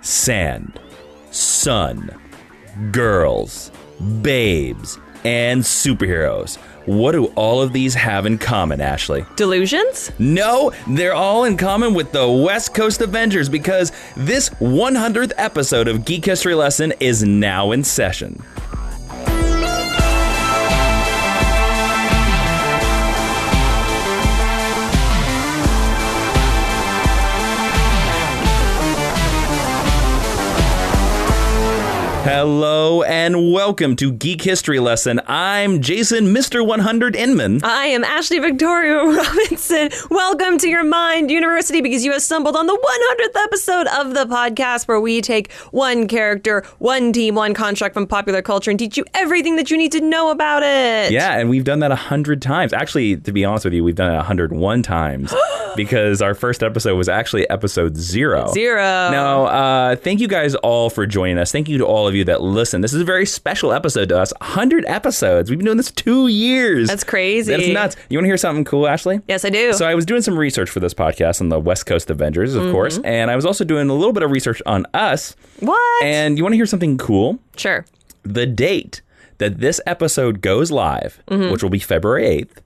sand, sun, girls, babes, and superheroes. What do all of these have in common, Ashley? Delusions? No, they're all in common with the West Coast Avengers because this 100th episode of Geek History Lesson is now in session. Hello and welcome to Geek History Lesson. I'm Jason, Mr. 100 Inman. I am Ashley Victoria Robinson. Welcome to your Mind University because you assembled on the 100th episode of the podcast where we take one character, one team, one construct from popular culture and teach you everything that you need to know about it. Yeah, and we've done that 100 times. Actually, to be honest with you, we've done it 101 times because our first episode was actually episode 0. Now, thank you guys all for joining us. Thank you to all of you that listen. This is a very special episode to us. 100 episodes. We've been doing this 2 years. That's crazy. That's nuts. You want to hear something cool, Ashley? Yes, I do. So I was doing some research for this podcast on the West Coast Avengers, of course, and I was also doing a little bit of research on us. What? And you want to hear something cool? Sure. The date that this episode goes live, which will be February 8th,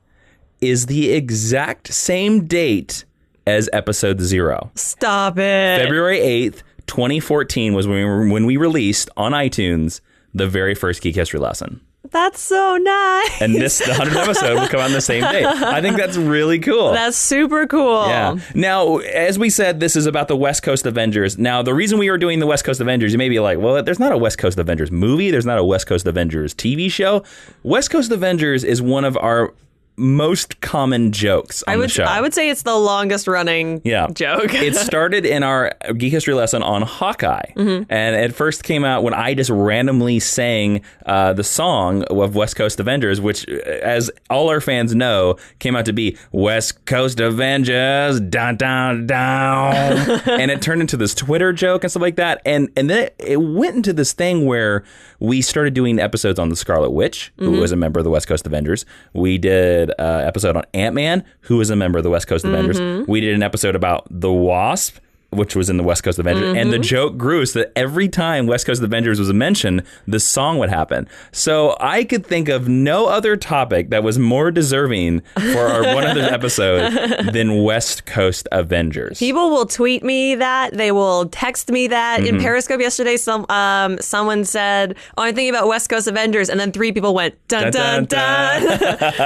is the exact same date as episode 0. Stop it. February 8th, 2014 was when we released on iTunes the very first Geek History Lesson. That's so nice. And the 100th episode will come on the same day. I think that's really cool. That's super cool. Yeah. Now, as we said, this is about the West Coast Avengers. Now, the reason we are doing the West Coast Avengers, you may be like, well, there's not a West Coast Avengers movie. There's not a West Coast Avengers TV show. West Coast Avengers is one of our most common jokes on the show. I would say it's the longest running joke. It started in our Geek History Lesson on Hawkeye. And it first came out when I just randomly sang the song of West Coast Avengers, which, as all our fans know, came out to be West Coast Avengers, down, down, down. And it turned into this Twitter joke and stuff like that. And then it went into this thing where we started doing episodes on the Scarlet Witch, who was a member of the West Coast Avengers. We did an episode on Ant-Man, who was a member of the West Coast Avengers. We did an episode about the Wasp, which was in the West Coast Avengers. And the joke grew so that every time West Coast Avengers was mentioned, this song would happen. So I could think of no other topic that was more deserving for our 100th episode than West Coast Avengers. People will tweet me that. They will text me that. In Periscope yesterday, someone said, oh, I'm thinking about West Coast Avengers. And then 3 people went, dun, dun, dun.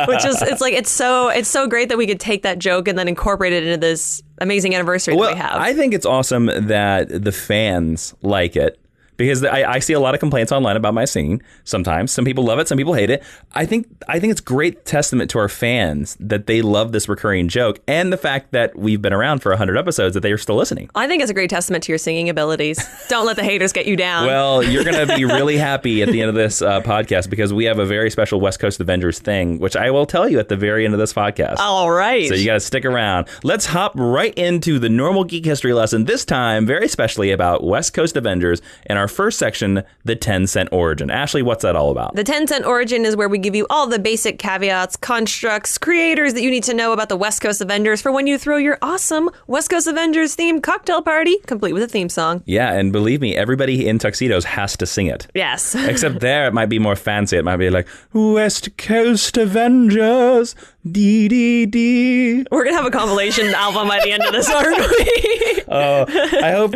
Which is, it's so great that we could take that joke and then incorporate it into this amazing anniversary that we have. I think it's awesome that the fans like it because I see a lot of complaints online about my singing sometimes. Some people love it, some people hate it. I think it's great testament to our fans that they love this recurring joke and the fact that we've been around for 100 episodes that they are still listening. I think it's a great testament to your singing abilities. Don't let the haters get you down. Well, you're going to be really happy at the end of this podcast because we have a very special West Coast Avengers thing, which I will tell you at the very end of this podcast. All right. So you got to stick around. Let's hop right into the normal Geek History Lesson, this time very specially about West Coast Avengers and our first section, the 10-cent origin. Ashley, what's that all about? The 10-cent origin is where we give you all the basic caveats, constructs, creators that you need to know about the West Coast Avengers for when you throw your awesome West Coast Avengers themed cocktail party, complete with a theme song. Yeah, and believe me, everybody in tuxedos has to sing it. Yes. Except there, it might be more fancy. It might be like, West Coast Avengers, dee-dee-dee. We're going to have a compilation album by the end of this, aren't we? I hope,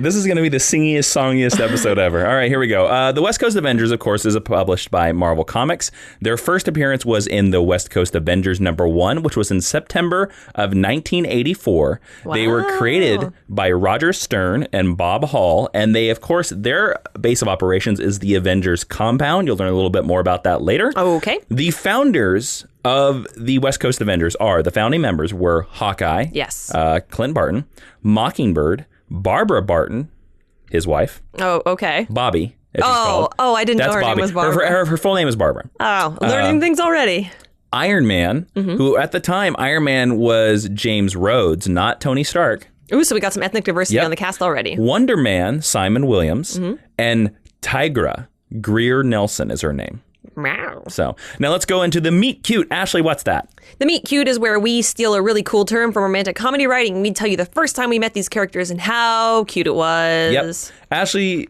this is going to be the singiest, songiest episode ever. All right, here we go. The West Coast Avengers, of course, is published by Marvel Comics. Their first appearance was in the West Coast Avengers #1, which was in September of 1984. Wow. They were created by Roger Stern and Bob Hall, and they, of course, their base of operations is the Avengers compound. You'll learn a little bit more about that later. Okay. The founders of the West Coast Avengers the founding members were Hawkeye, yes, Clint Barton, Mockingbird, Barbara Barton, his wife. Oh, okay. Bobby. I didn't know her name was Barbara. Her full name is Barbara. Oh, learning things already. Iron Man, who at the time, Iron Man was James Rhodes, not Tony Stark. Ooh, so we got some ethnic diversity on the cast already. Wonder Man, Simon Williams, and Tigra, Greer Nelson is her name. Meow. So now let's go into the meet cute. Ashley, what's that? The meet cute is where we steal a really cool term from romantic comedy writing. We tell you the first time we met these characters and how cute it was. Yep. Ashley,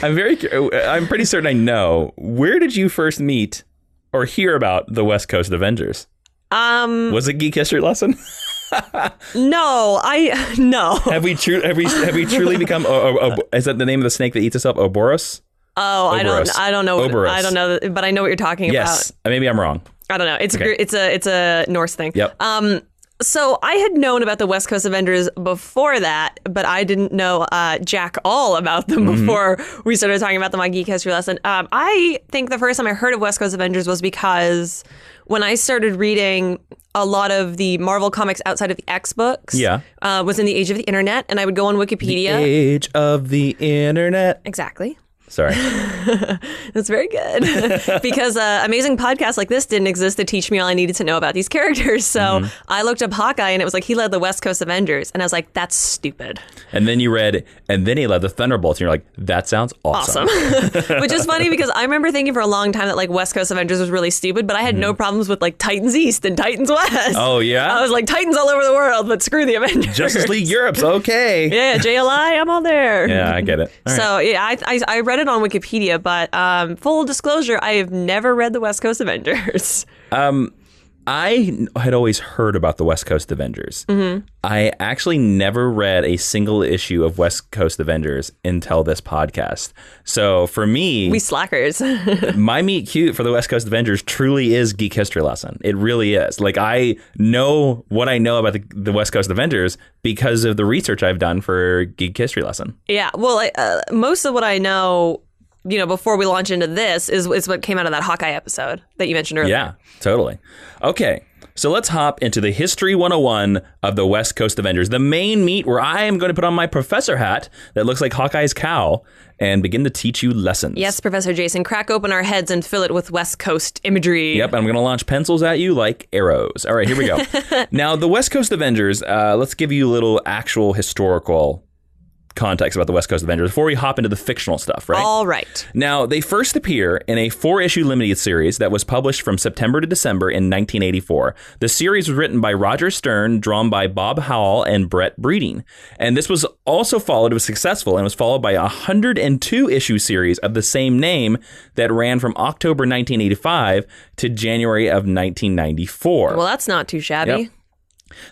I'm pretty certain I know. Where did you first meet or hear about the West Coast Avengers? Was it Geek History Lesson? No. Have we truly become? Is that the name of the snake that eats itself? Ouroboros? Oh, Ouroboros. I don't know. Ouroboros. I don't know, but I know what you're talking yes. about. Maybe I'm wrong. I don't know. It's a Norse thing. Yep. So I had known about the West Coast Avengers before that, but I didn't know jack all about them before we started talking about them on Geek History Lesson. I think the first time I heard of West Coast Avengers was because when I started reading a lot of the Marvel comics outside of the X books, was in the age of the internet, and I would go on Wikipedia. The age of the internet. Exactly. Sorry. That's very good. Because amazing podcasts like this didn't exist to teach me all I needed to know about these characters. So I looked up Hawkeye and it was like, he led the West Coast Avengers. And I was like, that's stupid. And then you read, and then he led the Thunderbolts. And you're like, that sounds awesome. Which is funny because I remember thinking for a long time that like West Coast Avengers was really stupid, but I had no problems with like Titans East and Titans West. Oh, yeah? I was like, Titans all over the world, but screw the Avengers. Justice League Europe's okay. Yeah, JLI, I'm all there. Yeah, I get it. All so right. yeah, I read it on Wikipedia, but full disclosure, I have never read the West Coast Avengers. I had always heard about the West Coast Avengers. I actually never read a single issue of West Coast Avengers until this podcast. So for me, we slackers. My meet cute for the West Coast Avengers truly is Geek History Lesson. It really is. Like, I know what I know about the West Coast Avengers because of the research I've done for Geek History Lesson. Yeah, well, most of what I know, before we launch into this is what came out of that Hawkeye episode that you mentioned earlier. Yeah, totally. Okay, so let's hop into the History 101 of the West Coast Avengers, the main meet where I am going to put on my professor hat that looks like Hawkeye's cowl and begin to teach you lessons. Yes, Professor Jason, crack open our heads and fill it with West Coast imagery. Yep, I'm going to launch pencils at you like arrows. All right, here we go. Now, the West Coast Avengers, let's give you a little actual historical context about the West Coast Avengers before we hop into the fictional stuff, right? All right. Now, they first appear in a 4-issue limited series that was published from September to December in 1984. The series was written by Roger Stern, drawn by Bob Howell and Brett Breeding. And this was also followed, it was successful, and was followed by a 102-issue series of the same name that ran from October 1985 to January of 1994. Well, that's not too shabby. Yep.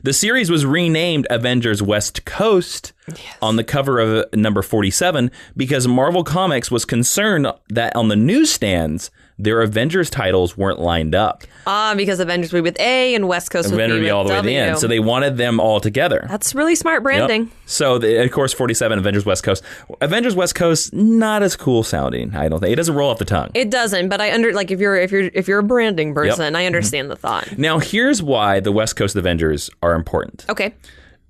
The series was renamed Avengers West Coast on the cover of number 47 because Marvel Comics was concerned that on the newsstands, their Avengers titles weren't lined up. Because Avengers would be with A and West Coast would be with all the way to the end. So they wanted them all together. That's really smart branding. Yep. So, of course, 47, Avengers West Coast. Avengers West Coast, not as cool sounding, I don't think. It doesn't roll off the tongue. It doesn't, but if you're a branding person, I understand the thought. Now, here's why the West Coast Avengers are important. Okay.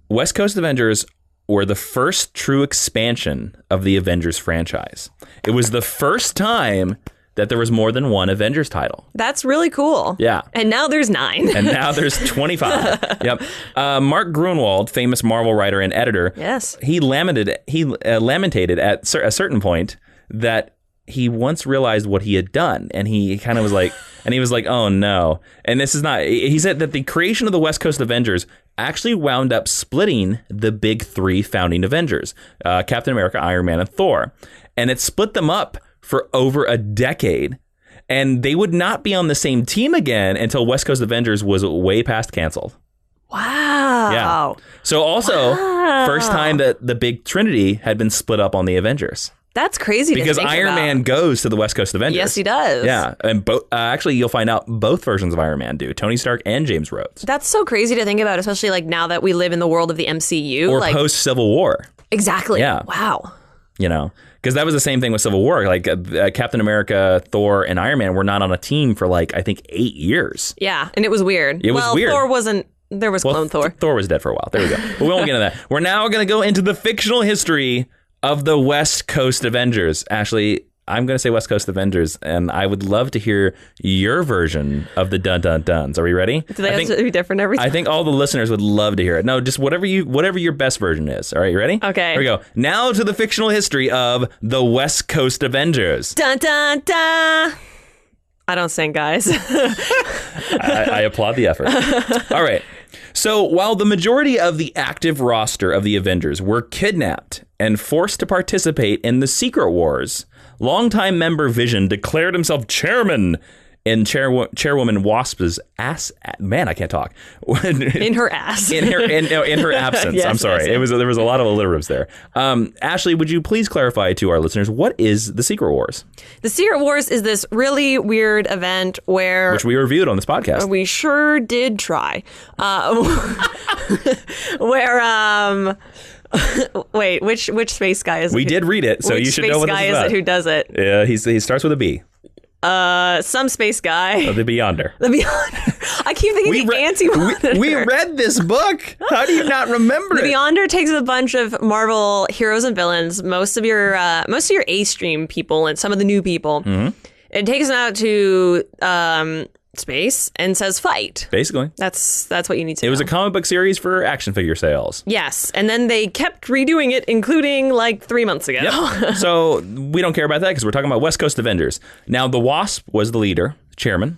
West Coast Avengers were the first true expansion of the Avengers franchise. It was the first time that there was more than one Avengers title. That's really cool. Yeah. And now there's 9. And now there's 25. Yep. Mark Gruenwald, famous Marvel writer and editor, yes, he lamented at a certain point that he once realized what he had done, and he kind of was like, oh no. And this is not, he said that the creation of the West Coast Avengers actually wound up splitting the big 3 founding Avengers, Captain America, Iron Man, and Thor. And it split them up for over a decade, and they would not be on the same team again until West Coast Avengers was way past canceled. Wow. Yeah. So also, first time that the big Trinity had been split up on the Avengers. That's crazy because to think Iron about. Man goes to the West Coast Avengers. Yes, he does. Yeah, and actually, you'll find out both versions of Iron Man do. Tony Stark and James Rhodes. That's so crazy to think about, especially like now that we live in the world of the MCU. Or post Civil War. Exactly. Yeah. Wow. Because that was the same thing with Civil War. Like Captain America, Thor, and Iron Man were not on a team for I think 8 years. Yeah, and it was weird. It was weird. Thor wasn't. There was clone Thor. Thor was dead for a while. There we go. But we won't get into that. We're now going to go into the fictional history of the West Coast Avengers. Ashley, I'm going to say West Coast Avengers, and I would love to hear your version of the dun-dun-duns. Are we ready? Do they have to be different every time? I think all the listeners would love to hear it. No, just whatever your best version is. All right, you ready? Okay. Here we go. Now to the fictional history of the West Coast Avengers. Dun, dun, dun. I don't sing, guys. I applaud the effort. All right. So while the majority of the active roster of the Avengers were kidnapped and forced to participate in the Secret Wars, longtime member Vision declared himself chairman in Chairwoman Wasp's ass. Man, I can't talk. In her ass. in her absence. Yes, I'm sorry. yes. There was a lot of alliteratives there. Ashley, would you please clarify to our listeners, what is the Secret Wars? The Secret Wars is this really weird event Which we reviewed on this podcast. We sure did try. Wait, which space guy is it? We did read it, so you should know what this is about. Which space guy is it who does it? Yeah, he starts with a B. Some space guy. The Beyonder. The Beyonder. I keep thinking the Anti-Monitor. We read this book. How do you not remember it? The Beyonder takes a bunch of Marvel heroes and villains, most of your A-stream people and some of the new people. Mm-hmm. It takes them out to space and says fight. Basically. That's what you need to know. It was a comic book series for action figure sales. Yes. And then they kept redoing it, including like 3 months ago. Yep. So we don't care about that because we're talking about West Coast Avengers. Now, the Wasp was the leader, chairwoman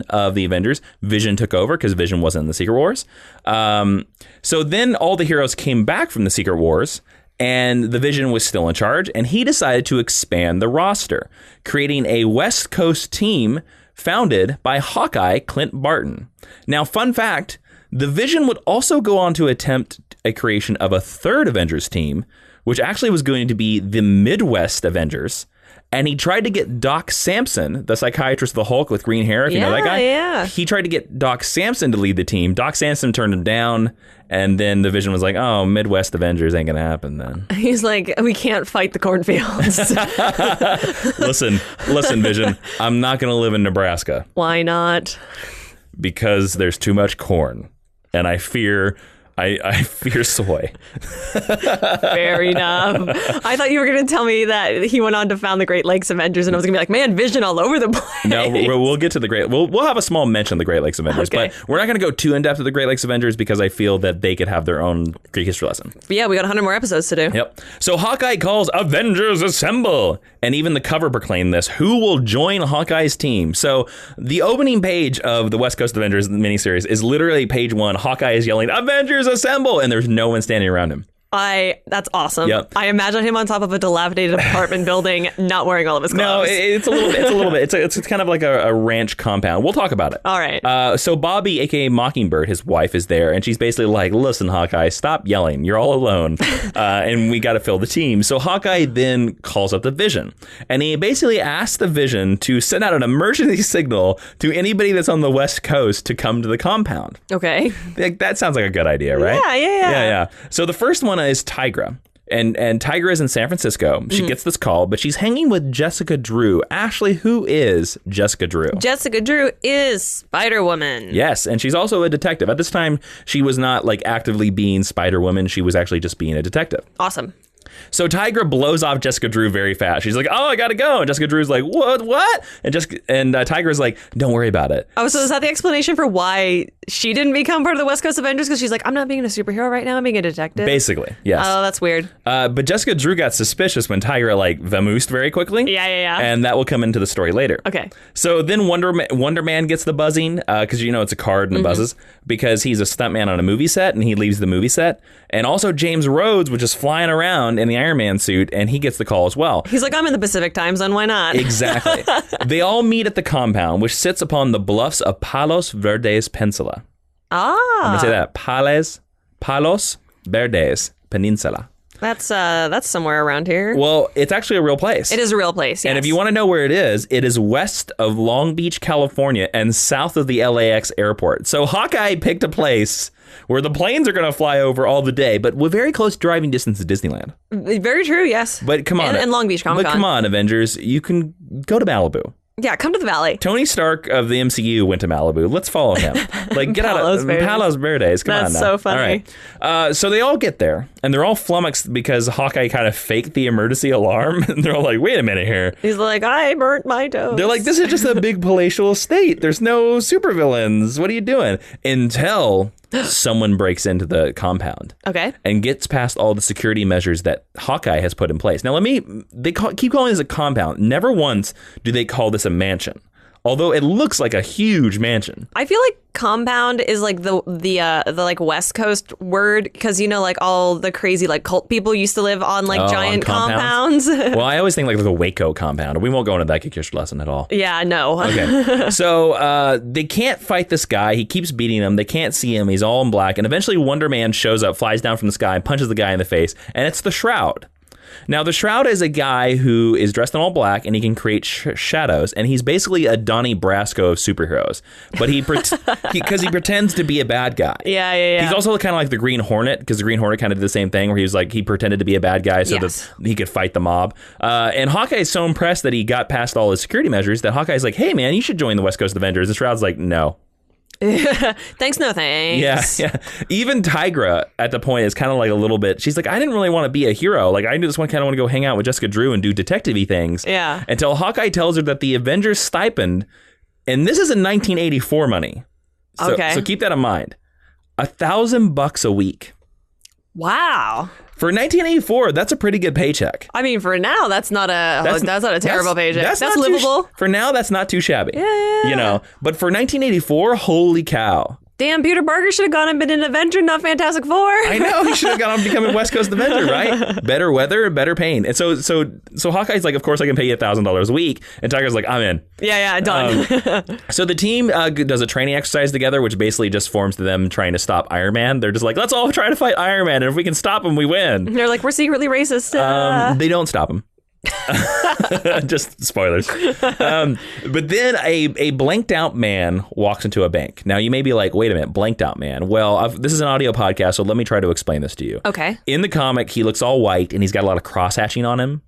of the Avengers. Vision took over because Vision wasn't in the Secret Wars. So then all the heroes came back from the Secret Wars, and the Vision was still in charge, and he decided to expand the roster, creating a West Coast team founded by Hawkeye Clint Barton. Now, fun fact, the Vision would also go on to attempt a creation of a third Avengers team, which actually was going to be the Midwest Avengers. And he tried to get Doc Samson, the psychiatrist of the Hulk with green hair, if you know that guy. Yeah. He tried to get Doc Samson to lead the team. Doc Samson turned him down. And then the Vision was like, oh, Midwest Avengers ain't going to happen then. He's like, we can't fight the cornfields. Listen, Vision, I'm not going to live in Nebraska. Why not? Because there's too much corn. And I fear soy. Fair enough. I thought you were going to tell me that he went on to found the Great Lakes Avengers, and I was going to be like, man, Vision all over the place. No, we'll get to the we'll have a small mention of the Great Lakes Avengers, okay. But we're not going to go too in depth with the Great Lakes Avengers because I feel that they could have their own Greek history lesson. But yeah, we got 100 more episodes to do. Yep. So Hawkeye calls Avengers Assemble, and even the cover proclaimed this. Who will join Hawkeye's team? So the opening page of the West Coast Avengers miniseries is literally page 1. Hawkeye is yelling, Avengers Assemble, and there's no one standing around him. That's awesome. Yep. I imagine him on top of a dilapidated apartment building, not wearing all of his No, clothes. it's a little bit. It's kind of like a ranch compound. We'll talk about it. All right. So Bobby, aka Mockingbird, his wife, is there, and she's basically like, "Listen, Hawkeye, stop yelling. You're all alone, and we got to fill the team." So Hawkeye then calls up the Vision, and he basically asks the Vision to send out an emergency signal to anybody that's on the West Coast to come to the compound. Okay. That sounds like a good idea, right? Yeah. So the first one is Tigra. And Tigra is in San Francisco. She gets this call, but she's hanging with Jessica Drew. Ashley, who is Jessica Drew? Jessica Drew is Spider-Woman. Yes, and she's also a detective. At this time, she was not like actively being Spider-Woman. She was actually just being a detective. Awesome. So Tigra blows off Jessica Drew very fast. She's like, "Oh, I gotta go." And Jessica Drew's like, "What?" And Tigra's like, "Don't worry about it." Oh, so is that the explanation for why she didn't become part of the West Coast Avengers? Because she's like, I'm not being a superhero right now. I'm being a detective. Basically, yes. Oh, that's weird. But Jessica Drew got suspicious when Tigra like vamoosed very quickly. Yeah. And that will come into the story later. Okay. So then Wonder Man gets the buzzing because it's a card and it buzzes because he's a stuntman on a movie set and he leaves the movie set. And also James Rhodes was just flying around in the Iron Man suit and he gets the call as well. He's like, I'm in the Pacific time zone. Why not? Exactly. They all meet at the compound, which sits upon the bluffs of Palos Verdes Peninsula. I'm going to say that. Palos Verdes Peninsula. That's somewhere around here. Well, it's actually a real place. It is a real place, yes. And if you want to know where it is west of Long Beach, California, and south of the LAX airport. So Hawkeye picked a place where the planes are going to fly over all the day, but with very close driving distance to Disneyland. Very true, yes. But come on. And Long Beach Comic-Con. But come on, Avengers. You can go to Malibu. Yeah, come to the Valley. Tony Stark of the MCU went to Malibu. Let's follow him. Like, get out of Palos Verdes. Come on now. That's so funny. All right. So they all get there, and they're all flummoxed because Hawkeye kind of faked the emergency alarm. And they're all like, wait a minute here. He's like, I burnt my toes. They're like, this is just a big palatial estate. There's no supervillains. What are you doing? Until someone breaks into the compound. Okay. And gets past all the security measures that Hawkeye has put in place. Now, keep calling this a compound. Never once do they call this a mansion. although it looks like a huge mansion. I feel like compound is like the like West Coast word because like all the crazy like cult people used to live on like giant compounds. Well, I always think like a Waco compound. We won't go into that Geek History lesson at all. Yeah, no. Okay. So they can't fight this guy. He keeps beating them. They can't see him. He's all in black. And eventually Wonder Man shows up, flies down from the sky, punches the guy in the face. And it's the Shroud. Now, the Shroud is a guy who is dressed in all black, and he can create shadows, and he's basically a Donnie Brasco of superheroes. But because he pretends to be a bad guy. Yeah. He's also kind of like the Green Hornet, because the Green Hornet kind of did the same thing, where he was like, he pretended to be a bad guy so that he could fight the mob. And Hawkeye is so impressed that he got past all his security measures that Hawkeye's like, hey, man, you should join the West Coast Avengers. And Shroud's like, no. Thanks, no thanks. Yeah. Even Tigra at the point is kind of like a little bit. She's like, I didn't really want to be a hero. Like, I just kind of want to go hang out with Jessica Drew and do detective-y things. Yeah. Until Hawkeye tells her that the Avengers stipend, and this is in 1984 money. So keep that in mind. $1,000 a week. Wow. For 1984, that's a pretty good paycheck. I mean, for now, that's not a terrible paycheck. That's livable. For now, that's not too shabby. Yeah. But for 1984, holy cow. Damn, Peter Parker should have gone and been an Avenger, not Fantastic Four. I know, he should have gone on becoming West Coast Avenger, right? Better weather, better pain. And so Hawkeye's like, of course I can pay you $1,000 a week. And Tiger's like, I'm in. Yeah, done. So the team does a training exercise together, which basically just forms to them trying to stop Iron Man. They're just like, let's all try to fight Iron Man, and if we can stop him, we win. They're like, we're secretly racist. They don't stop him. Just spoilers. But then a blanked out man walks into a bank. Now you may be like, wait a minute, blanked out man. Well, this is an audio podcast, so let me try to explain this to you. Okay. In the comic, he looks all white and he's got a lot of cross hatching on him.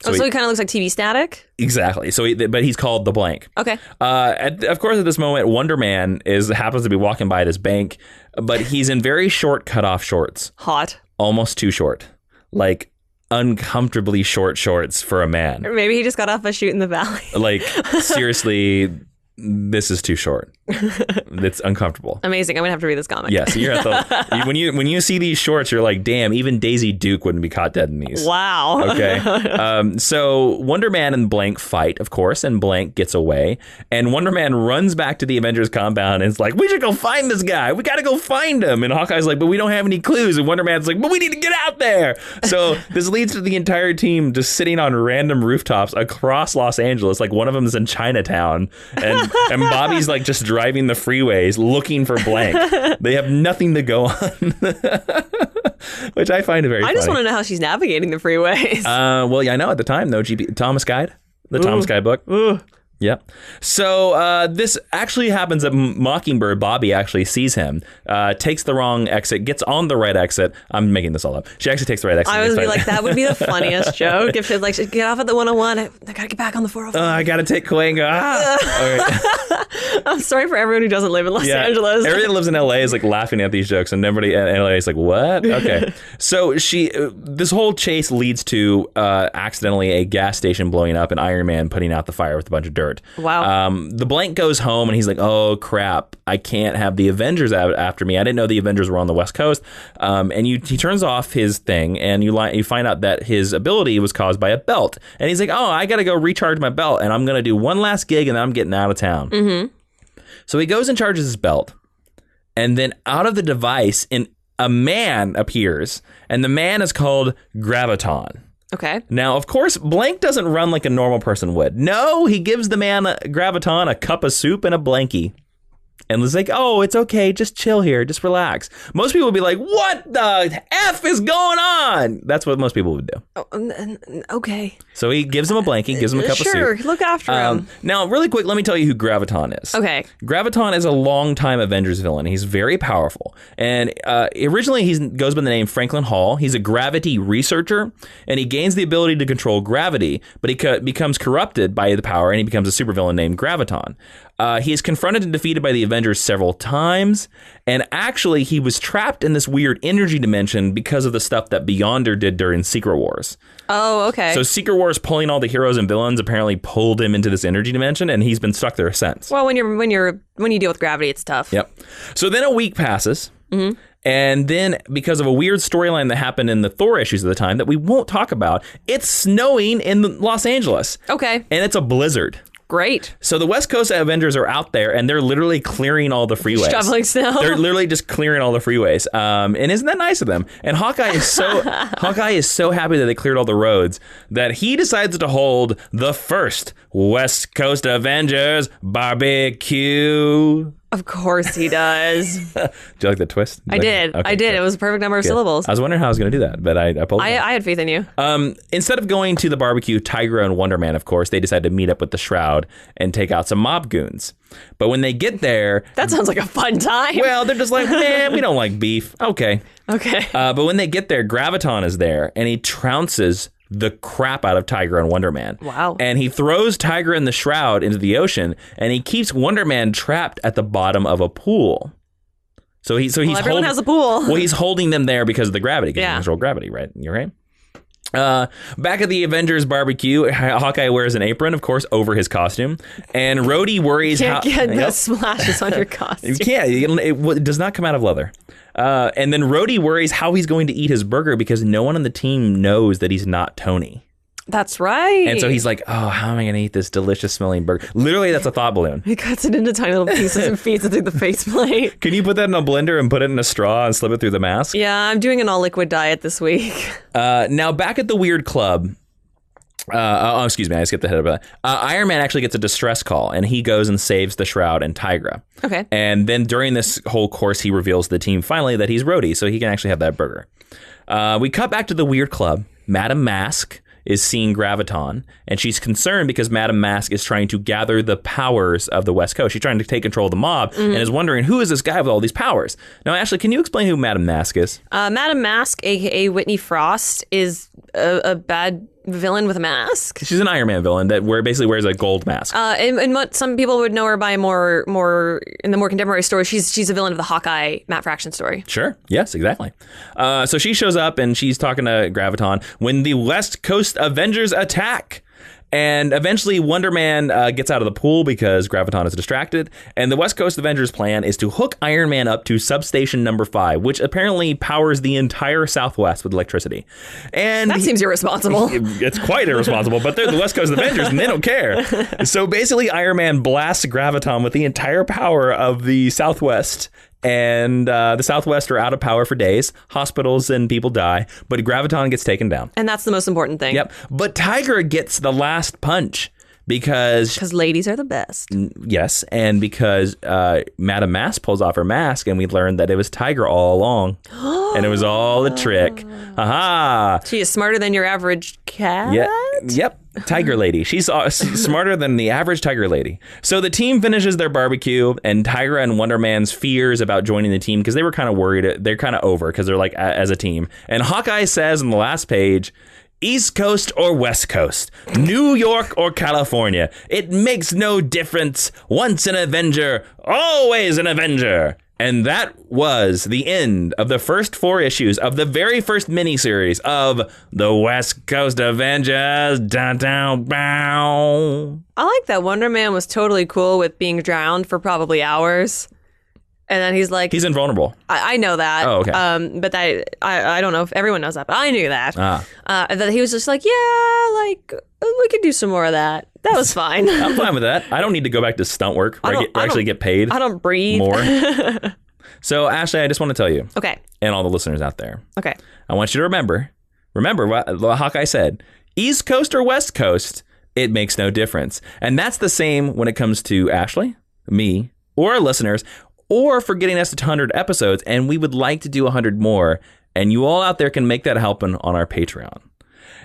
So he kind of looks like TV static? Exactly. But he's called the Blank. Okay. Of course, at this moment, Wonder Man happens to be walking by this bank, but he's in very short cutoff shorts. Hot. Almost too short. Like uncomfortably short shorts for a man. Or maybe he just got off a shoot in the valley. Like, seriously, this is too short. It's uncomfortable. Amazing. I'm gonna have to read this comic. Yeah, so you're at the when you see these shorts, you're like, damn, even Daisy Duke wouldn't be caught dead in these. Wow. Okay. So Wonder Man and Blank fight, of course, and Blank gets away. And Wonder Man runs back to the Avengers compound and is like, we should go find this guy. We gotta go find him. And Hawkeye's like, but we don't have any clues. And Wonder Man's like, but we need to get out there. So this leads to the entire team just sitting on random rooftops across Los Angeles. Like one of them is in Chinatown. And Bobby's like just driving the freeways looking for Blank. They have nothing to go on, which I find very funny. I just want to know how she's navigating the freeways. Well, yeah, I know at the time, though, Thomas Guide, the Thomas Guide book. Ooh. Yep. So this actually happens at Mockingbird. Bobby actually sees him, takes the wrong exit, gets on the right exit. I'm making this all up. She actually takes the right exit. I would be like, that would be the funniest joke if she's like, get off at the 101. I gotta get back on the 405. I gotta take Coenga. All right. I'm sorry for everyone who doesn't live in Los Angeles. Everyone that lives in LA is like laughing at these jokes, and everybody in LA is like, what? Okay. So this whole chase leads to accidentally a gas station blowing up and Iron Man putting out the fire with a bunch of dirt. Wow. The Blank goes home and he's like, oh crap, I can't have the Avengers out after me. I didn't know the Avengers were on the West Coast. And he turns off his thing and you find out that his ability was caused by a belt. And he's like, oh, I gotta go recharge my belt and I'm gonna do one last gig and then I'm getting out of town. Mm-hmm. So he goes and charges his belt, and then out of the device a man appears, and the man is called Graviton. Okay. Now, of course, Blank doesn't run like a normal person would. No, he gives the man Graviton a cup of soup and a blankie. And was like, oh, it's okay. Just chill here. Just relax. Most people would be like, what the F is going on? That's what most people would do. Oh, okay. So he gives him a blankie, gives him a cup of soup. Sure, look after him. Now, really quick, let me tell you who Graviton is. Okay. Graviton is a longtime Avengers villain. He's very powerful. And originally, he goes by the name Franklin Hall. He's a gravity researcher, and he gains the ability to control gravity, but he becomes corrupted by the power, and he becomes a supervillain named Graviton. He is confronted and defeated by the Avengers several times, and actually he was trapped in this weird energy dimension because of the stuff that Beyonder did during Secret Wars. Oh, okay. So Secret Wars pulling all the heroes and villains apparently pulled him into this energy dimension, and he's been stuck there since. Well, when you deal with gravity, it's tough. Yep. So then a week passes. Mm-hmm. And then, because of a weird storyline that happened in the Thor issues of the time that we won't talk about, it's snowing in Los Angeles. Okay. And it's a blizzard. Great. So the West Coast Avengers are out there, and they're literally clearing all the freeways. Shoveling snow. They're literally just clearing all the freeways. And isn't that nice of them? And Hawkeye is so happy that they cleared all the roads that he decides to hold the first West Coast Avengers BBQ. Of course he does. Did you like the twist? I did. Okay, I did. Good. It was a perfect number of syllables. I was wondering how I was going to do that, but I pulled it out. I had faith in you. Instead of going to the barbecue, Tigra and Wonder Man, of course, they decide to meet up with the Shroud and take out some mob goons. But when they get there... That sounds like a fun time. Well, they're just like, man, we don't like beef. Okay. But when they get there, Graviton is there, and he trounces the crap out of Tigra and Wonder Man. Wow. And he throws Tigra and the Shroud into the ocean, and he keeps Wonder Man trapped at the bottom of a pool. So everyone has a pool. Well, he's holding them there because of the gravity. Because you control gravity, right? You're right. Back at the Avengers barbecue, Hawkeye wears an apron, of course, over his costume, and Rhodey worries how... You can't get the splashes on your costume. You can't. It does not come out of leather. And then Rhodey worries how he's going to eat his burger because no one on the team knows that he's not Tony. That's right. And so he's like, oh, how am I going to eat this delicious smelling burger? Literally, that's a thought balloon. He cuts it into tiny little pieces and feeds it through the faceplate. Can you put that in a blender and put it in a straw and slip it through the mask? Yeah, I'm doing an all liquid diet this week. Now, back at the Weird Club. Excuse me, I skipped ahead of that. Iron Man actually gets a distress call, and he goes and saves the Shroud and Tigra. Okay. And then during this whole course, he reveals to the team finally that he's Rhodey, so he can actually have that burger. We cut back to the Weird Club. Madame Mask is seeing Graviton, and she's concerned because Madame Mask is trying to gather the powers of the West Coast. She's trying to take control of the mob and is wondering, who is this guy with all these powers? Now, Ashley, can you explain who Madame Mask is? Madame Mask, a.k.a. Whitney Frost, is a bad villain with a mask. She's an Iron Man villain that basically wears a gold mask. And what some people would know her by more in the more contemporary story, she's a villain of the Hawkeye Matt Fraction story. Sure. Yes, exactly. So she shows up and she's talking to Graviton when the West Coast Avengers attack. And eventually Wonder Man gets out of the pool because Graviton is distracted. And the West Coast Avengers plan is to hook Iron Man up to substation number 5, which apparently powers the entire Southwest with electricity. And that seems irresponsible. It's quite irresponsible, but they're the West Coast Avengers and they don't care. So basically Iron Man blasts Graviton with the entire power of the Southwest. And the Southwest are out of power for days. Hospitals and people die, but Graviton gets taken down. And that's the most important thing. Yep. But Tigra gets the last punch because ladies are the best. Yes, and because Madame Mask pulls off her mask, and we learned that it was Tigra all along, and it was all a trick. Aha! She is smarter than your average cat. Yeah. Yep. Tiger lady. She's smarter than the average tiger lady. So the team finishes their barbecue, and Tigra and Wonder Man's fears about joining the team, because they were kind of worried, they're kind of over because they're like as a team. And Hawkeye says on the last page, East Coast or West Coast, New York or California, it makes no difference. Once an Avenger, always an Avenger. And that was the end of the first 4 issues of the very first miniseries of the West Coast Avengers. Down, down, bow. I like that Wonder Man was totally cool with being drowned for probably hours. And then he's like... He's invulnerable. I know that. Oh, okay. But I don't know if everyone knows that, but I knew that. And then he was just like, yeah, like, we could do some more of that. That was fine. I'm fine with that. I don't need to go back to stunt work where I actually get paid. I don't breathe. More. So, Ashley, I just want to tell you. Okay. And all the listeners out there. Okay. I want you to remember what Hawkeye said. East Coast or West Coast, it makes no difference. And that's the same when it comes to Ashley, me, or our listeners, or for getting us to 100 episodes. And we would like to do 100 more. And you all out there can make that happen on our Patreon.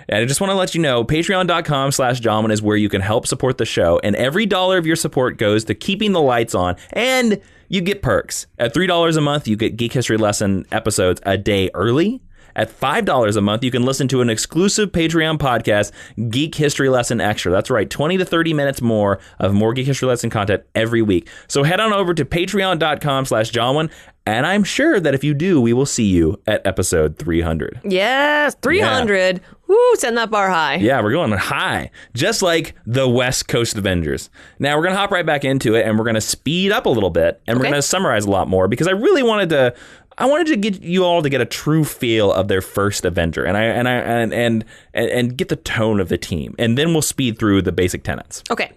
And I just want to let you know, patreon.com/Johnman is where you can help support the show. And every dollar of your support goes to keeping the lights on. And you get perks. At $3 a month, you get Geek History Lesson episodes a day early. At $5 a month, you can listen to an exclusive Patreon podcast, Geek History Lesson Extra. That's right, 20 to 30 minutes more of more Geek History Lesson content every week. So head on over to patreon.com/Johnman, and I'm sure that if you do, we will see you at episode 300. Yes, 300. Yeah. Woo, setting that bar high. Yeah, we're going high, just like the West Coast Avengers. Now, we're going to hop right back into it, and we're going to speed up a little bit, and we're going to summarize a lot more, because I really wanted to get you all to get a true feel of their first Avenger, and get the tone of the team, and then we'll speed through the basic tenets. Okay.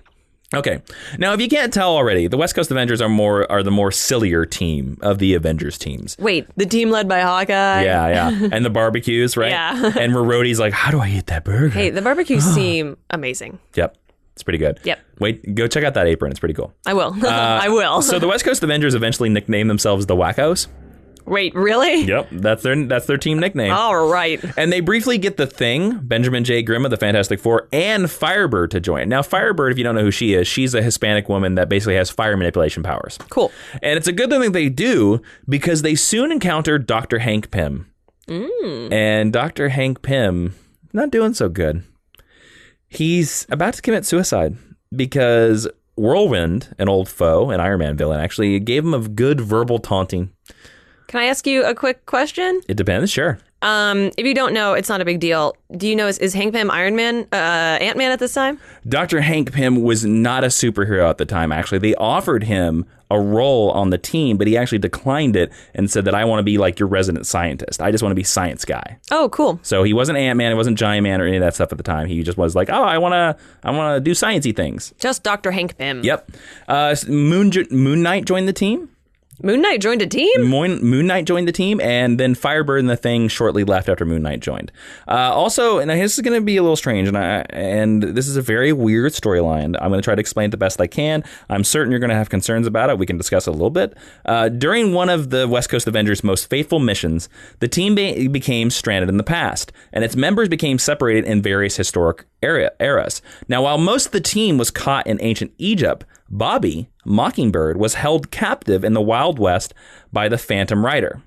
Okay. Now, if you can't tell already, the West Coast Avengers are the more sillier team of the Avengers teams. Wait, the team led by Hawkeye? Yeah. And the barbecues, right? Yeah. And Rhodey's like, how do I eat that burger? Hey, the barbecues seem amazing. Yep. It's pretty good. Yep. Wait, go check out that apron. It's pretty cool. I will. I will. So the West Coast Avengers eventually nicknamed themselves the Wackos. Wait, really? Yep, that's their team nickname. All right. And they briefly get the Thing, Benjamin J. Grimm of the Fantastic Four, and Firebird to join. Now, Firebird, if you don't know who she is, she's a Hispanic woman that basically has fire manipulation powers. Cool. And it's a good thing that they do because they soon encounter Dr. Hank Pym. And Dr. Hank Pym, not doing so good. He's about to commit suicide because Whirlwind, an old foe, an Iron Man villain, actually gave him a good verbal taunting. Can I ask you a quick question? It depends, sure. If you don't know, it's not a big deal. Do you know, is Hank Pym Ant-Man at this time? Dr. Hank Pym was not a superhero at the time, actually. They offered him a role on the team, but he actually declined it and said that I want to be like your resident scientist. I just want to be science guy. Oh, cool. So he wasn't Ant-Man, he wasn't Giant Man or any of that stuff at the time. He just was like, oh, I want to do sciencey things. Just Dr. Hank Pym. Yep. Moon Knight joined the team. Moon Knight joined a team? Moon Knight joined the team, and then Firebird and the Thing shortly left after Moon Knight joined. Also, and this is going to be a little strange, and this is a very weird storyline. I'm going to try to explain it the best I can. I'm certain you're going to have concerns about it. We can discuss it a little bit. During one of the West Coast Avengers' most faithful missions, the team became stranded in the past, and its members became separated in various historic eras. Now, while most of the team was caught in ancient Egypt, Bobby, Mockingbird, was held captive in the Wild West by the Phantom Rider.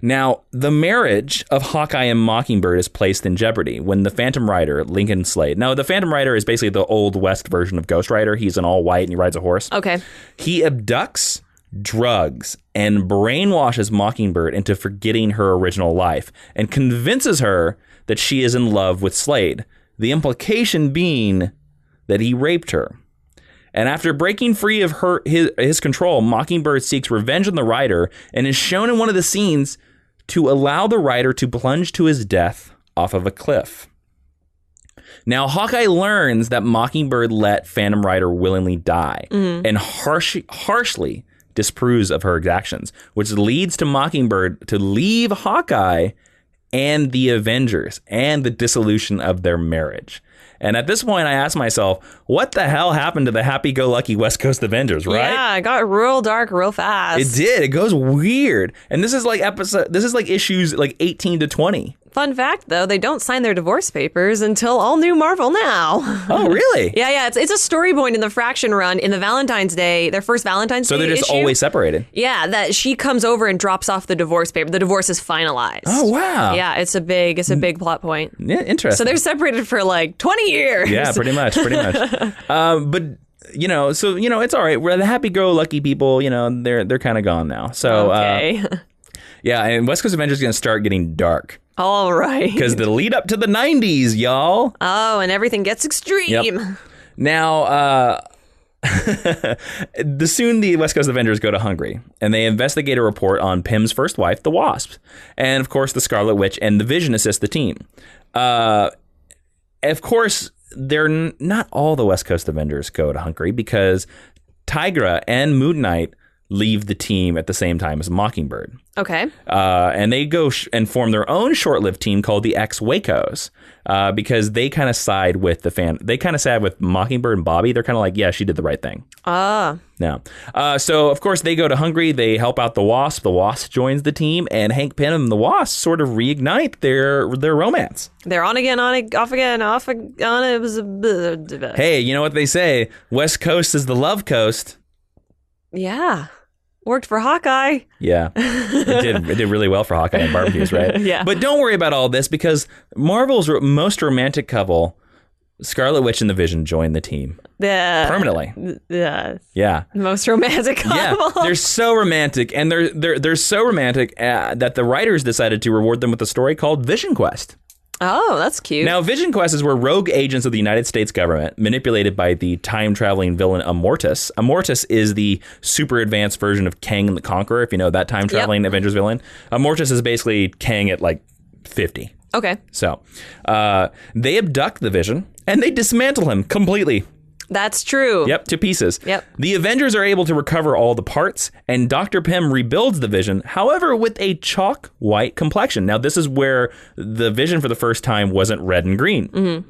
Now, the marriage of Hawkeye and Mockingbird is placed in jeopardy when the Phantom Rider, Lincoln Slade. Now, the Phantom Rider is basically the Old West version of Ghost Rider. He's an all white and he rides a horse. Okay. He abducts, drugs, and brainwashes Mockingbird into forgetting her original life and convinces her that she is in love with Slade. The implication being that he raped her. And after breaking free of his control, Mockingbird seeks revenge on the Rider and is shown in one of the scenes to allow the Rider to plunge to his death off of a cliff. Now, Hawkeye learns that Mockingbird let Phantom Rider willingly die and harshly disapproves of her exactions, which leads to Mockingbird to leave Hawkeye and the Avengers and the dissolution of their marriage. And at this point, I asked myself, what the hell happened to the happy-go-lucky West Coast Avengers, right? Yeah, it got real dark real fast. It did. It goes weird. And this is like issues like 18 to 20. Fun fact, though, they don't sign their divorce papers until all new Marvel now. Oh, really? Yeah. It's a story point in the Fraction run in the Valentine's Day, their first Valentine's Day So they're just issue. always separated. Yeah, that she comes over and drops off the divorce paper. The divorce is finalized. Oh, wow. Yeah, it's a big plot point. Yeah, interesting. So they're separated for like 20 years. Yeah, pretty much. But it's all right. We're the happy-go-lucky people. They're kind of gone now. So okay. Yeah, and West Coast Avengers is going to start getting dark. All right. Because the lead up to the 90s, y'all. Oh, and everything gets extreme. Yep. Now, soon the West Coast Avengers go to Hungary, and they investigate a report on Pym's first wife, the Wasp. And, of course, the Scarlet Witch and the Vision assist the team. Of course, not all the West Coast Avengers go to Hungary because Tigra and Moon Knight leave the team at the same time as Mockingbird. Okay. And they go and form their own short-lived team called the X-Wacos because they kind of side with they kind of side with Mockingbird and Bobby. They're kind of like, yeah, she did the right thing. No. So, of course, they go to Hungary. They help out the Wasp. The Wasp joins the team, and Hank Pym and the Wasp sort of reignite their romance. They're on again, off again, off again. It was Hey, you know what they say? West Coast is the love coast. Yeah. Worked for Hawkeye. Yeah, it did really well for Hawkeye and barbecues, right? Yeah. But don't worry about all this because Marvel's most romantic couple, Scarlet Witch and the Vision, join the team permanently. Yeah. Most romantic couple. Yeah, they're so romantic, and they're so romantic that the writers decided to reward them with a story called Vision Quest. Oh, that's cute. Now, Vision Quest is where rogue agents of the United States government, manipulated by the time-traveling villain Immortus. Immortus is the super advanced version of Kang the Conqueror, if you know that time-traveling Avengers villain. Immortus is basically Kang at like 50. Okay. So, they abduct the Vision, and they dismantle him completely. That's true. Yep, to pieces. Yep. The Avengers are able to recover all the parts, and Dr. Pym rebuilds the Vision, however, with a chalk white complexion. Now, this is where the Vision for the first time wasn't red and green. Mm-hmm.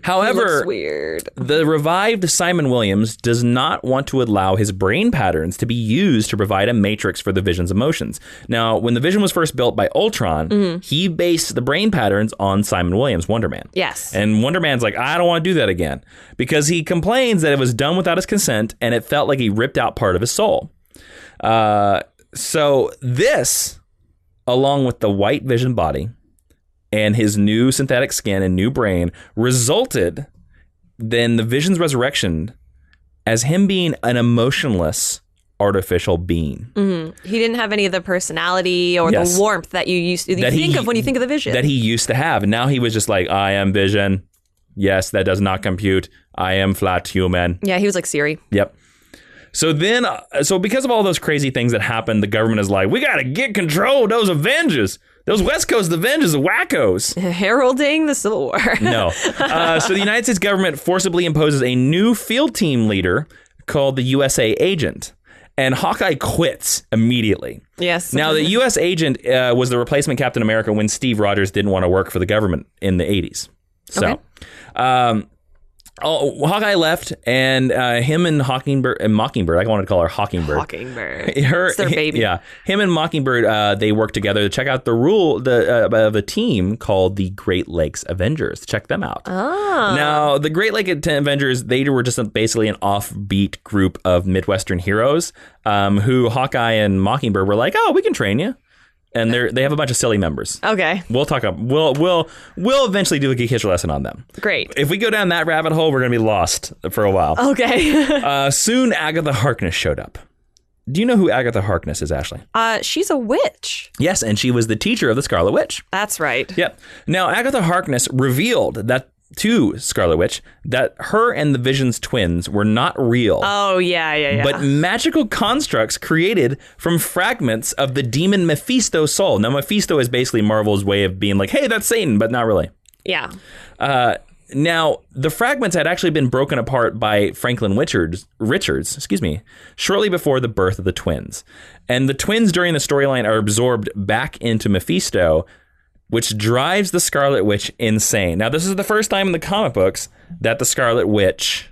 However, looks weird. The revived Simon Williams does not want to allow his brain patterns to be used to provide a matrix for the Vision's emotions. Now, when the Vision was first built by Ultron, he based the brain patterns on Simon Williams, Wonder Man. Yes. And Wonder Man's like, I don't want to do that again, because he complains that it was done without his consent, and it felt like he ripped out part of his soul. So this, along with the white Vision body, and his new synthetic skin and new brain, resulted then the Vision's resurrection as him being an emotionless artificial being. Mm-hmm. He didn't have any of the personality or the warmth that you think of when you think of the Vision. That he used to have. And now he was just like, I am Vision. Yes, that does not compute. I am flat human. Yeah, he was like Siri. Yep. So then, because of all those crazy things that happened, the government is like, we got to get control of those Avengers. Those West Coast Avengers are wackos. Heralding the Civil War. No. So the United States government forcibly imposes a new field team leader called the USA Agent. And Hawkeye quits immediately. Yes. Now, the U.S. Agent was the replacement Captain America when Steve Rogers didn't want to work for the government in the 80s. So, Hawkeye left, and him and Mockingbird, I wanted to call her Hawkingbird. It's their baby. Yeah. Him and Mockingbird, they worked together to check out of a team called the Great Lakes Avengers. Check them out. Oh. Now, the Great Lakes Avengers, they were just basically an offbeat group of Midwestern heroes who Hawkeye and Mockingbird were like, oh, we can train you. And they have a bunch of silly members. Okay. We'll eventually do a geek history lesson on them. Great. If we go down that rabbit hole, we're going to be lost for a while. Okay. Soon, Agatha Harkness showed up. Do you know who Agatha Harkness is, Ashley? She's a witch. Yes, and she was the teacher of the Scarlet Witch. That's right. Yep. Now, Agatha Harkness revealed that to Scarlet Witch that her and the Vision's twins were not real. Oh, yeah. But magical constructs created from fragments of the demon Mephisto's soul. Now, Mephisto is basically Marvel's way of being like, hey, that's Satan, but not really. Yeah. Now, the fragments had actually been broken apart by Franklin Richards, shortly before the birth of the twins. And the twins during the storyline are absorbed back into Mephisto, which drives the Scarlet Witch insane. Now, this is the first time in the comic books that the Scarlet Witch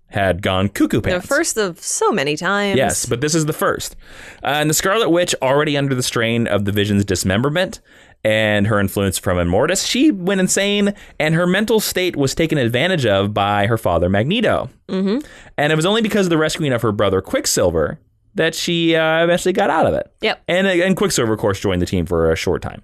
had gone cuckoo pants. The first of so many times. Yes, but this is the first. And the Scarlet Witch, already under the strain of the Vision's dismemberment and her influence from Immortus, she went insane, and her mental state was taken advantage of by her father, Magneto. Mm-hmm. And it was only because of the rescuing of her brother, Quicksilver, that she eventually got out of it. Yep. And Quicksilver, of course, joined the team for a short time.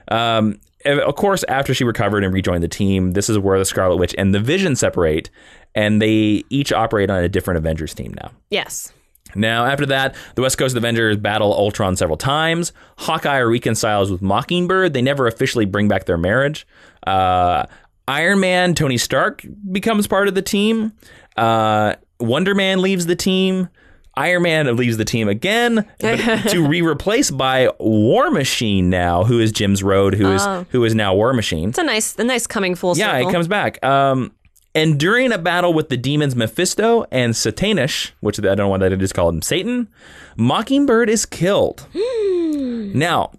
Of course, after she recovered and rejoined the team, this is where the Scarlet Witch and the Vision separate, and they each operate on a different Avengers team now. Yes. Now, after that, the West Coast Avengers battle Ultron several times. Hawkeye reconciles with Mockingbird. They never officially bring back their marriage. Iron Man, Tony Stark, becomes part of the team. Wonder Man leaves the team. Iron Man leaves the team again to be replaced by War Machine now, who is Jim's Road, who is now War Machine. It's a nice coming full circle. Yeah, he comes back. And during a battle with the demons Mephisto and Satanish, which I don't know why they just called him Satan, Mockingbird is killed. Now,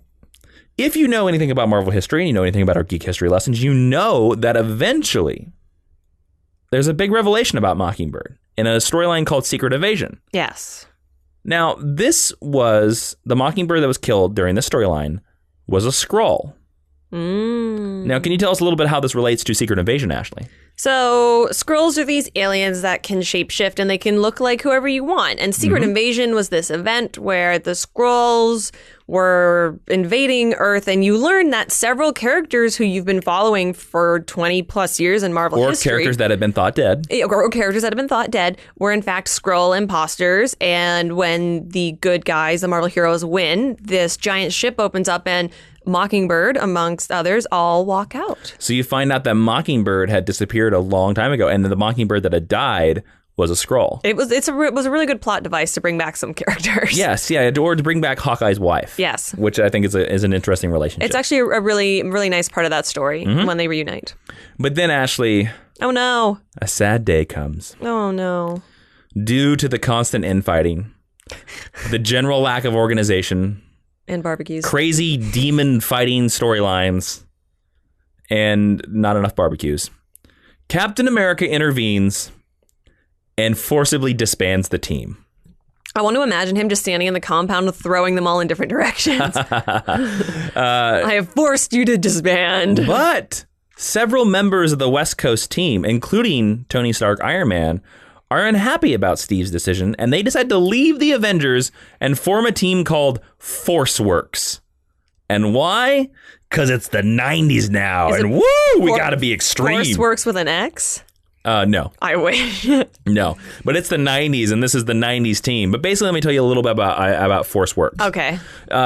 if you know anything about Marvel history and you know anything about our geek history lessons, you know that eventually there's a big revelation about Mockingbird in a storyline called Secret Evasion. Yes. Now, this was the Mockingbird that was killed during this storyline was a Skrull. Now, can you tell us a little bit how this relates to Secret Invasion, Ashley? So, Skrulls are these aliens that can shapeshift and they can look like whoever you want. And Secret Invasion was this event where the Skrulls were invading Earth, and you learn that several characters who you've been following for 20 plus years in Marvel history. Or characters that have been thought dead. Or characters that have been thought dead were in fact Skrull imposters. And when the good guys, the Marvel heroes, win, this giant ship opens up and Mockingbird, amongst others, all walk out. So you find out that Mockingbird had disappeared a long time ago, and the Mockingbird that had died was a Skrull. It was a really good plot device to bring back some characters. Yes, yeah, or to bring back Hawkeye's wife. Yes. Which I think is an interesting relationship. It's actually a really, really nice part of that story when they reunite. But then, Ashley, Oh, no. A sad day comes. Oh, no. Due to the constant infighting, the general lack of organization, and barbecues, crazy demon fighting storylines, and not enough barbecues, Captain America intervenes and forcibly disbands the team. I want to imagine him just standing in the compound throwing them all in different directions. I have forced you to disband. But several members of the West Coast team, including Tony Stark, Iron Man, are unhappy about Steve's decision, and they decide to leave the Avengers and form a team called ForceWorks. And why? Because it's the 90s now, and woo, we got to be extreme. ForceWorks with an X? No. I wish. No, but it's the 90s, and this is the 90s team. But basically, let me tell you a little bit about ForceWorks. Okay.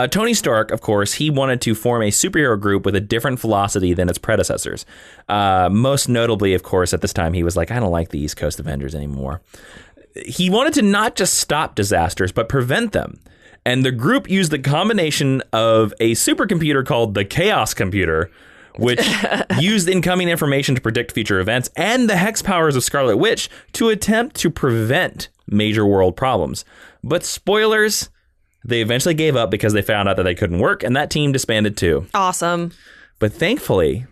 Tony Stark, of course, he wanted to form a superhero group with a different philosophy than its predecessors. Most notably, of course, at this time, he was like, I don't like the East Coast Avengers anymore. He wanted to not just stop disasters, but prevent them. And the group used the combination of a supercomputer called the Chaos Computer, which used incoming information to predict future events, and the hex powers of Scarlet Witch to attempt to prevent major world problems. But spoilers, they eventually gave up because they found out that they couldn't work, and that team disbanded too. Awesome. But thankfully,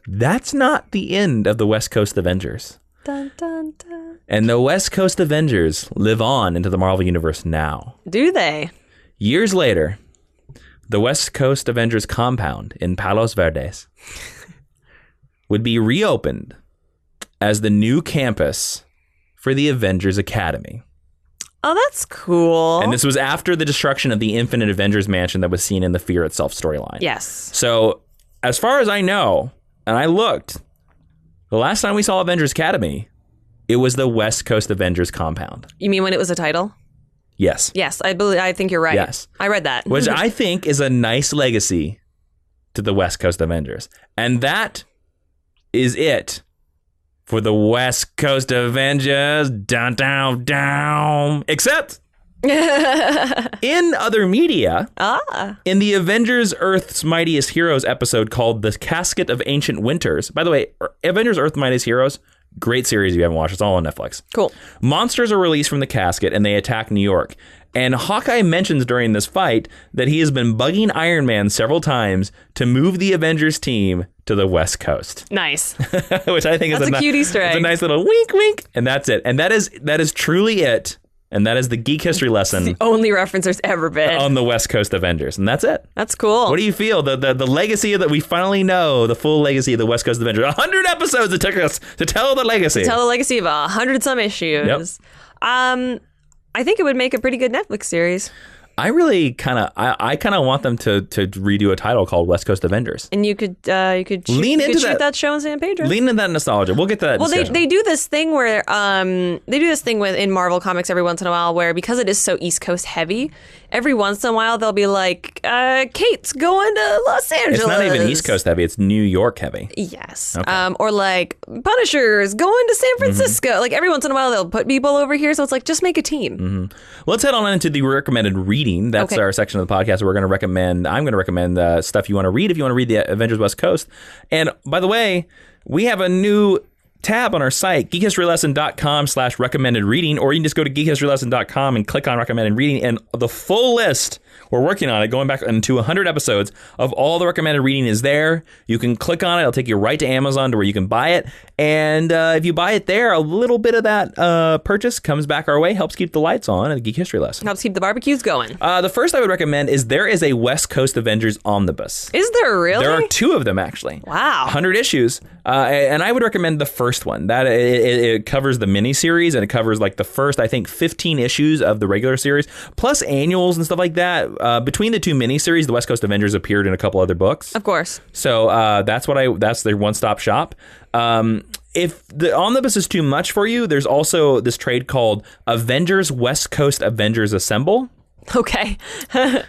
that's not the end of the West Coast Avengers. Dun, dun, dun. And the West Coast Avengers live on into the Marvel Universe now. Do they? Years later, the West Coast Avengers compound in Palos Verdes would be reopened as the new campus for the Avengers Academy. Oh, that's cool. And this was after the destruction of the Infinite Avengers mansion that was seen in the Fear Itself storyline. Yes. So, as far as I know, and I looked, the last time we saw Avengers Academy, it was the West Coast Avengers compound. You mean when it was a title? Yes. Yes, I think you're right. Yes. I read that. Which I think is a nice legacy to the West Coast Avengers. And that is it for the West Coast Avengers. Down, down, down. Except in other media, in the Avengers Earth's Mightiest Heroes episode called The Casket of Ancient Winters. By the way, Avengers Earth's Mightiest Heroes, great series if you haven't watched. It's all on Netflix. Cool. Monsters are released from the casket and they attack New York. And Hawkeye mentions during this fight that he has been bugging Iron Man several times to move the Avengers team to the West Coast. Nice. Which I think is a cute Easter egg. It's a nice little wink, wink. And that's it. And that is truly it. And that is the geek history lesson. It's the only reference there's ever been on the West Coast Avengers. And that's it. That's cool. What do you feel? The legacy that we finally know, the full legacy of the West Coast Avengers. 100 episodes it took us to tell the legacy. To tell the legacy of 100-some issues. Yep. I think it would make a pretty good Netflix series. I really kind of want them to redo a title called West Coast Avengers. And you could shoot that show in San Pedro. Lean into that nostalgia. We'll get to that. Well, they do this thing where in Marvel Comics every once in a while where because it is so East Coast heavy, every once in a while they'll be like, Kate's going to Los Angeles. It's not even East Coast heavy. It's New York heavy. Yes. Okay. Or like Punisher's going to San Francisco. Mm-hmm. Like every once in a while they'll put people over here. So it's like, just make a team. Mm-hmm. Let's head on into the recommended reading. That's our section of the podcast where I'm going to recommend stuff you want to read if you want to read the Avengers West Coast. And by the way, we have a new tab on our site, geekhistorylesson.com/recommended reading, or you can just go to geekhistorylesson.com and click on recommended reading, and the full list, we're working on it, going back into 100 episodes of all the recommended reading is there. You can click on it. It'll take you right to Amazon to where you can buy it. And if you buy it there, a little bit of that purchase comes back our way, helps keep the lights on at the Geek History Lesson. Helps keep the barbecues going. The first I would recommend is there is a West Coast Avengers omnibus. Is there really? There are 2 of them, actually. Wow. 100 issues. And I would recommend the first one. That it covers the miniseries, and it covers like the first, I think, 15 issues of the regular series, plus annuals and stuff like that. Between the 2 miniseries, the West Coast Avengers appeared in a couple other books. Of course. So that's their one-stop shop. If the omnibus is too much for you, there's also this trade called Avengers West Coast Avengers Assemble. Okay.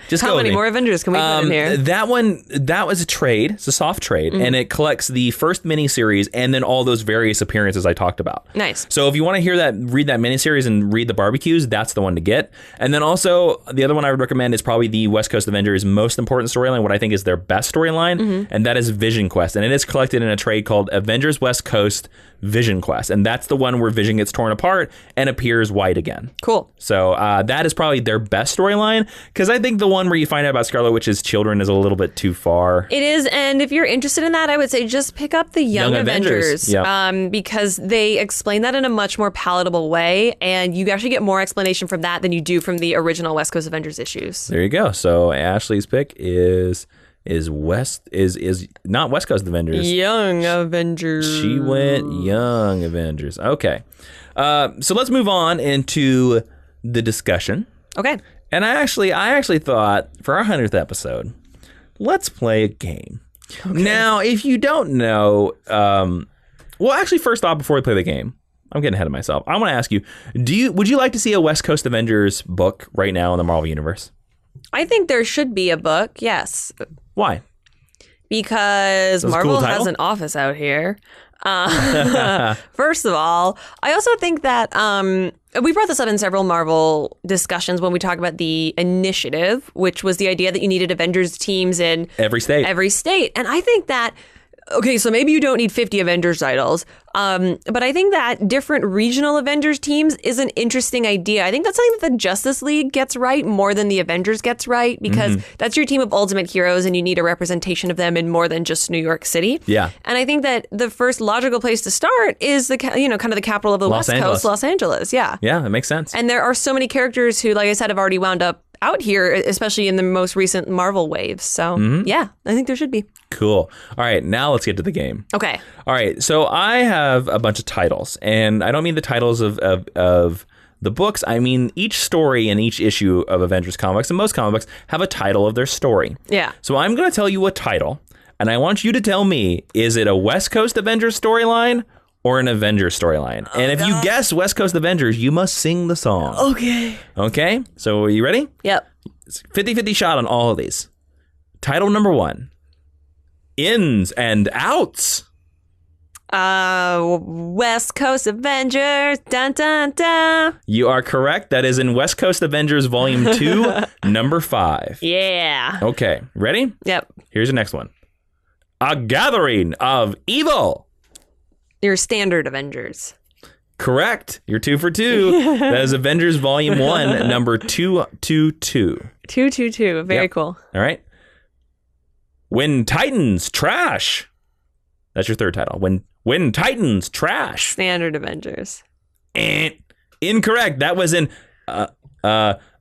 Just How go with many me. more Avengers can we put in here? That was a trade. It's a soft trade, and it collects the first miniseries and then all those various appearances I talked about. Nice. So if you want to hear that, read that miniseries and read the barbecues, that's the one to get. And then also the other one I would recommend is probably the West Coast Avengers' most important storyline, what I think is their best storyline, and that is Vision Quest. And it is collected in a trade called Avengers West Coast Vision Quest, and that's the one where Vision gets torn apart and appears white again. Cool. So that is probably their best storyline, because I think the one where you find out about Scarlet Witch's children is a little bit too far. It is, and if you're interested in that, I would say just pick up the Young Avengers, because they explain that in a much more palatable way, and you actually get more explanation from that than you do from the original West Coast Avengers issues. There you go. So Ashley's pick is not West Coast Avengers. Young Avengers. She went Young Avengers. Okay. So let's move on into the discussion. Okay. And I actually thought for our 100th episode, let's play a game. Okay. Now, if you don't know, well, actually, first off, before we play the game, I'm getting ahead of myself. I want to ask you, would you like to see a West Coast Avengers book right now in the Marvel Universe? I think there should be a book, yes. Why? Because Marvel has an office out here. First of all, I also think that we brought this up in several Marvel discussions when we talk about the initiative, which was the idea that you needed Avengers teams in every state. And I think that, okay, so maybe you don't need 50 Avengers titles, but I think that different regional Avengers teams is an interesting idea. I think that's something that the Justice League gets right more than the Avengers gets right, because that's your team of ultimate heroes and you need a representation of them in more than just New York City. Yeah. And I think that the first logical place to start is kind of the capital of the West Coast, Los Angeles. Yeah. Yeah, that makes sense. And there are so many characters who, like I said, have already wound up out here, especially in the most recent Marvel waves. So, yeah, I think there should be. Cool. All right, now let's get to the game. Okay. All right, so I have a bunch of titles, and I don't mean the titles of the books. I mean each story in each issue of Avengers comics, and most comic books have a title of their story. Yeah. So I'm going to tell you a title, and I want you to tell me, is it a West Coast Avengers storyline or an Avengers storyline? And if you guess West Coast Avengers, you must sing the song. Okay. Okay, so are you ready? Yep. It's 50-50 shot on all of these. Title number 1. Ins and outs. West Coast Avengers. Dun, dun, dun. You are correct. That is in West Coast Avengers Volume 2, number 5. Yeah. Okay, ready? Yep. Here's the next one. A Gathering of Evil. Your standard Avengers. Correct. You're 2 for 2. That is Avengers Volume 1, number 222. 222. Very cool. All right. When Titans Trash. That's your third title. When Titans Trash. Standard Avengers. Incorrect. That was in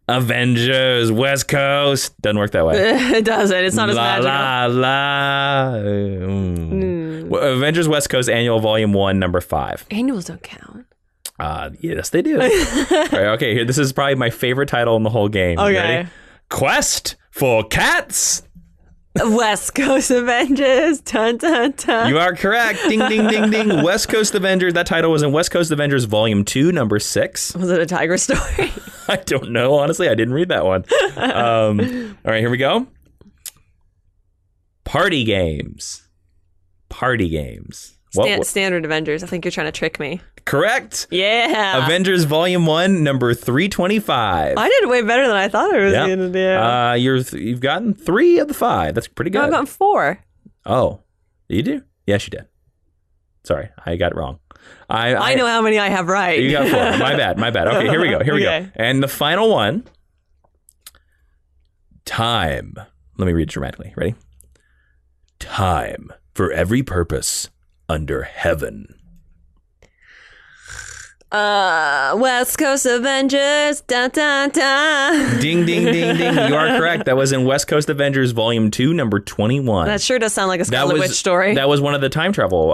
Avengers West Coast. Doesn't work that way. It doesn't. It's not as magical. Avengers West Coast Annual Volume 1, number 5. Annuals don't count. Yes, they do. All right, okay, here. This is probably my favorite title in the whole game. Okay. Ready? Quest for Cats. West Coast Avengers. Dun, dun, dun. You are correct. Ding, ding, ding, ding. West Coast Avengers. That title was in West Coast Avengers Volume 2, number 6. Was it a tiger story? I don't know. Honestly, I didn't read that one. All right, here we go. Party games. Party games. Standard Avengers. I think you're trying to trick me. Correct. Yeah. Avengers Volume 1, number 325. I did way better than I thought I was going to do. You've gotten 3 of the 5. That's pretty good. No, I've gotten 4. Oh, you do? Yes, you did. Sorry, I got it wrong. I know how many I have right. You got 4. My bad. Okay, here we go. And the final one. Time. Let me read it dramatically. Ready? Time for every purpose under heaven. West Coast Avengers. Dun, dun, dun. Ding, ding, ding, ding. You are correct. That was in West Coast Avengers Volume 2, number 21. That sure does sound like a Scarlet Witch story. That was one of the time travel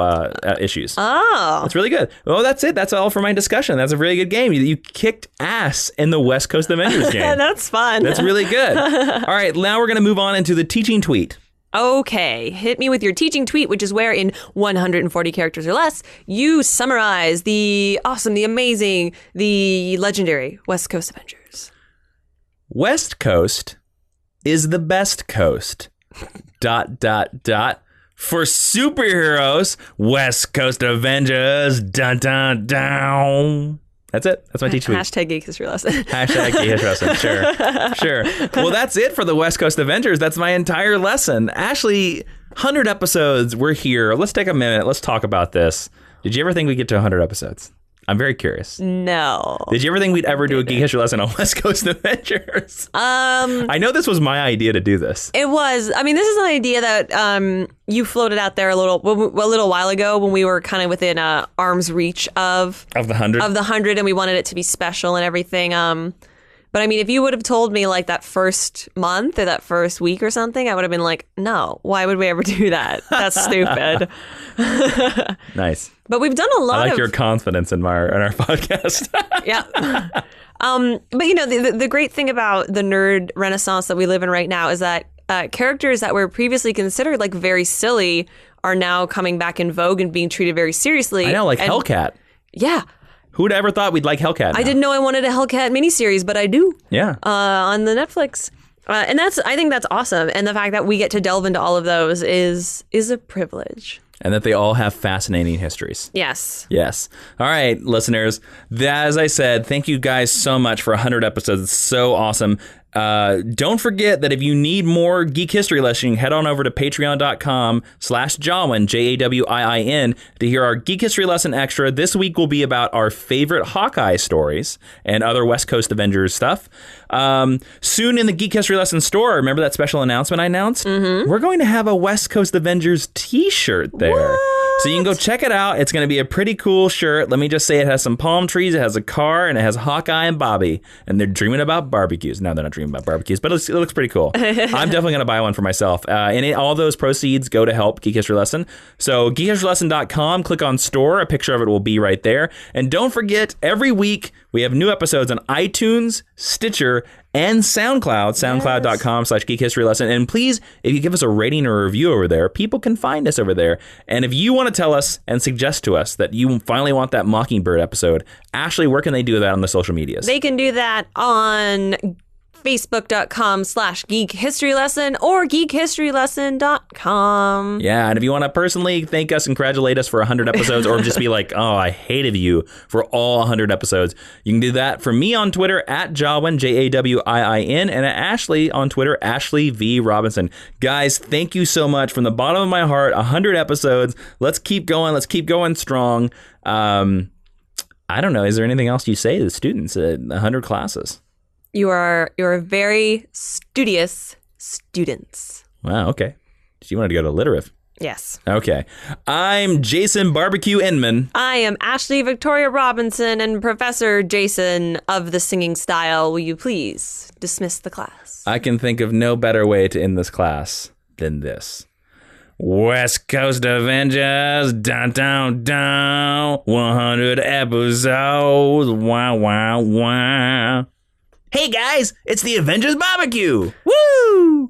issues. Oh. That's really good. Well, that's it. That's all for my discussion. That's a really good game. You kicked ass in the West Coast Avengers game. That's fun. That's really good. All right, now we're going to move on into the teaching tweet. Okay, hit me with your teaching tweet, which is where in 140 characters or less, you summarize the awesome, the amazing, the legendary West Coast Avengers. West Coast is the best coast. ... For superheroes, West Coast Avengers. Dun dun dun. That's it. That's my teach week. Hashtag Geek History Lesson. Hashtag Geek History Lesson. Sure. Well, that's it for the West Coast Avengers. That's my entire lesson. Ashley, 100 episodes. We're here. Let's take a minute. Let's talk about this. Did you ever think we'd get to 100 episodes? I'm very curious. No. Did you ever think we'd ever do a Geek History Lesson on West Coast Avengers? I know this was my idea to do this. It was. I mean, this is an idea that you floated out there a little while ago when we were kind of within arm's reach of the 100. Of the 100, and we wanted it to be special and everything. But I mean, if you would have told me like that first month or that first week or something, I would have been like, no, why would we ever do that? That's stupid. Nice. But we've done a lot of... I like your confidence in our podcast. Yeah. But you know, the great thing about the nerd renaissance that we live in right now is that characters that were previously considered like very silly are now coming back in vogue and being treated very seriously. I know, like Hellcat. Yeah. Who'd ever thought we'd like Hellcat now? I didn't know I wanted a Hellcat miniseries, but I do. Yeah. On the Netflix. And I think that's awesome. And the fact that we get to delve into all of those is a privilege. And that they all have fascinating histories. Yes. Yes. All right, listeners. As I said, thank you guys so much for 100 episodes. It's so awesome. Don't forget that if you need more Geek History Lesson, head on over to patreon.com/Jawin, Jawin, to hear our Geek History Lesson extra. This week will be about our favorite Hawkeye stories and other West Coast Avengers stuff. Soon in the Geek History Lesson store, remember that special announcement I announced? Mm-hmm. We're going to have a West Coast Avengers t-shirt there. What? So you can go check it out. It's going to be a pretty cool shirt. Let me just say it has some palm trees, it has a car, and it has Hawkeye and Bobby. And they're dreaming about barbecues. No, they're not dreaming about barbecues, but it looks pretty cool. I'm definitely going to buy one for myself. All those proceeds go to help Geek History Lesson. So geekhistorylesson.com, click on store. A picture of it will be right there. And don't forget, every week we have new episodes on iTunes, Stitcher, and SoundCloud, soundcloud.com/geekhistorylesson. And please, if you give us a rating or a review over there, people can find us over there. And if you want to tell us and suggest to us that you finally want that Mockingbird episode, Ashley, where can they do that on the social medias? They can do that on Facebook.com/Geek History Lesson or geekhistorylesson.com. Yeah, and if you want to personally thank us and congratulate us for 100 episodes or just be like, oh, I hated you for all 100 episodes, you can do that for me on Twitter at Jawin, Jawin, and at Ashley on Twitter, Ashley V. Robinson. Guys, thank you so much from the bottom of my heart. 100 episodes. Let's keep going. Let's keep going strong. I don't know. Is there anything else you say to the students at 100 classes? You're very studious students. Wow, okay. You wanted to go to Litteriff. Yes. Okay. I'm Jason Barbecue Inman. I am Ashley Victoria Robinson, and Professor Jason of the singing style, will you please dismiss the class? I can think of no better way to end this class than this. West Coast Avengers, down, down, down, 100 episodes, wow, wow, wow. Hey guys, it's the Avengers BBQ! Woo!